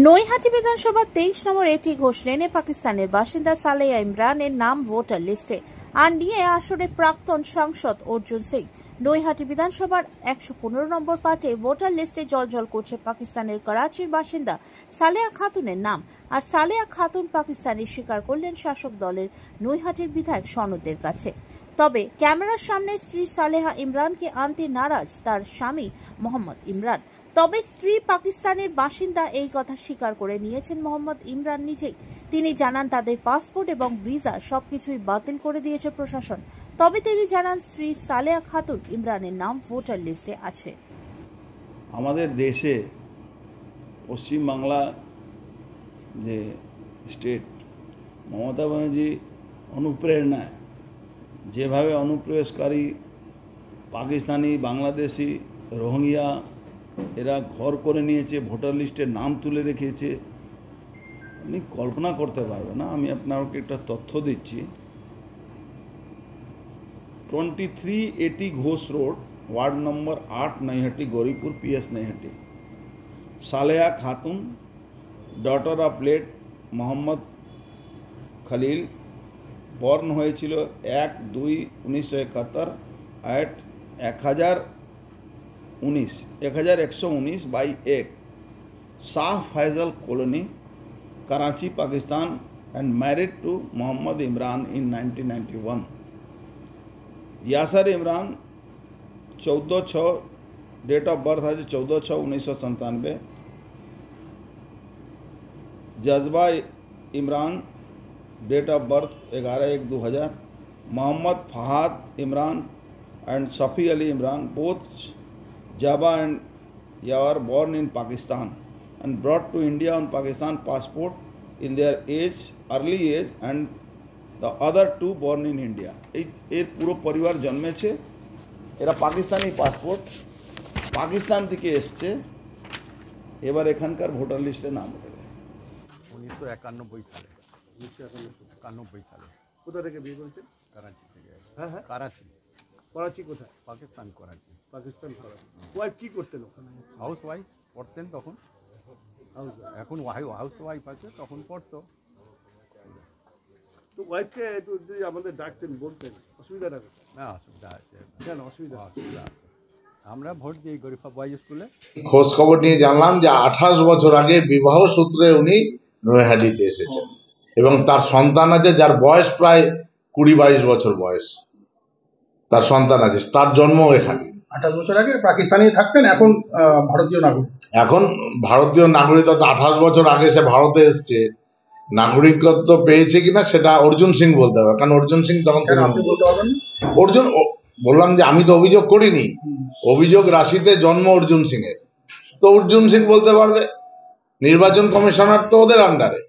নৈহাটি বিধানসভা 23 নম্বর এটি ঘোষ লেনে পাকিস্তানের বাসিন্দা সালেহা ইমরানের নাম ভোটার লিস্টে আর নিয়ে আসরে প্রাক্তন সাংসদ অর্জুন সিং। নৈহাটি বিধানসভার 115 নম্বর পার্টে ভোটার লিস্টে জলজল করছে পাকিস্তানের করাচির বাসিন্দা সালেহা খাতুনের নাম। আর সালেহা খাতুন পাকিস্তানি স্বীকার করলেন শাসক দলের নৈহাটির বিধায়ক সনদের কাছে। তবে ক্যামেরার সামনে স্ত্রী সালেহা ইমরানকে আনতে নারাজ তার স্বামী মোহাম্মদ ইমরান। তবে স্ত্রী পাকিস্তানের বাসিন্দা এই কথা স্বীকার করে নিয়েছেন মোহাম্মদ ইমরান নিজেই। তিনি জানান তাদের পাসপোর্ট এবং ভিসা সবকিছুই বাতিল করে দিয়েছে প্রশাসন। তবে তিনি জানান স্ত্রী সালেহা খাতুন ইমরানের নাম ভোটার লিস্টে আছে। আমাদের দেশে পশ্চিম বাংলা যে স্টেট মমতা ব্যানার্জি অনুপ্রেরণায় যেভাবে অনুপ্রবেশকারী পাকিস্তানি, বাংলাদেশি, রোহিঙ্গা এরা ঘর করে নিয়েছে, ভোটার লিস্টে নাম তুলে রেখেছে, আপনি কল্পনা করতে পারবেন না। আমি আপনাকে একটা তথ্য দিচ্ছি। 2380 Ghosh road, ward number 8, Naihati, Gauripur, PS Naihati. Saleha Khatoon, daughter of late Mohammad Khalil, born হয়েছিল 1-2-1971 at 1119/1 Shah Faisal colony, Karachi, Pakistan, and married to Mohammad Imran in 1991. Yasir Imran 14/6 date of birth है 14/6/1997। Jazba Imran date of birth 11/1/2000। Mohammad Fahad Imran and Safi Ali Imran both जाबा एंड यार born in Pakistan and brought to India on Pakistan passport in their early age and the other two born in India। এর পুরো পরিবার জন্মেছে, এরা Pakistani passport Pakistan থেকে এসছে, এবার এখানকার ভোটার লিস্টে নাম উঠে যায় 1991 সালে। 1991 সালে। কোথা থেকে বিয়ে করেছেন? করাচি থেকে। হ্যাঁ হ্যাঁ, করাচি। করাচি কোথায়? পাকিস্তান, করাচি। পাকিস্তান করাচি। ওয়াইফ কি করতেন ওখানে? হাউস ওয়াইফ পড়তেন তখন। এখন হাউস ওয়াইফ আছে, তখন পড়তো। তো ওয়াইফকে একটু যদি আমাদের ডাকতেন, বলতেন, অসুবিধাটা কোথায়? না, অসুবিধা আছে। কেন অসুবিধা? অসুবিধা আছে। আমরা ভোট দিই গরিফা বয়েজ স্কুলে। খোঁজ খবর নিয়ে জানলাম যে 28 বছর আগে বিবাহ সূত্রে উনি নৈহাটিতে এসেছেন এবং তার সন্তান আছে, যার বয়স প্রায় 20-22 বছর বয়স। তার সন্তান আছে, তার জন্ম এখানে। 28 বছর আগে পাকিস্তানি থাকতেন, এখন ভারতীয় নাগরিক। এখন ভারতীয় নাগরিকত্ব, 28 বছর আগে সে ভারতে এসছে, নাগরিকত্ব পেয়েছে কিনা সেটা অর্জুন সিং বলতে হবে, কারণ অর্জুন সিং তখন অর্জুন বললাম যে আমি তো অভিযোগ করিনি, অভিযোগ রাশিতে জন্ম অর্জুন সিং এর, তো অর্জুন সিং বলতে পারবে। নির্বাচন কমিশনার তো ওদের আন্ডারে।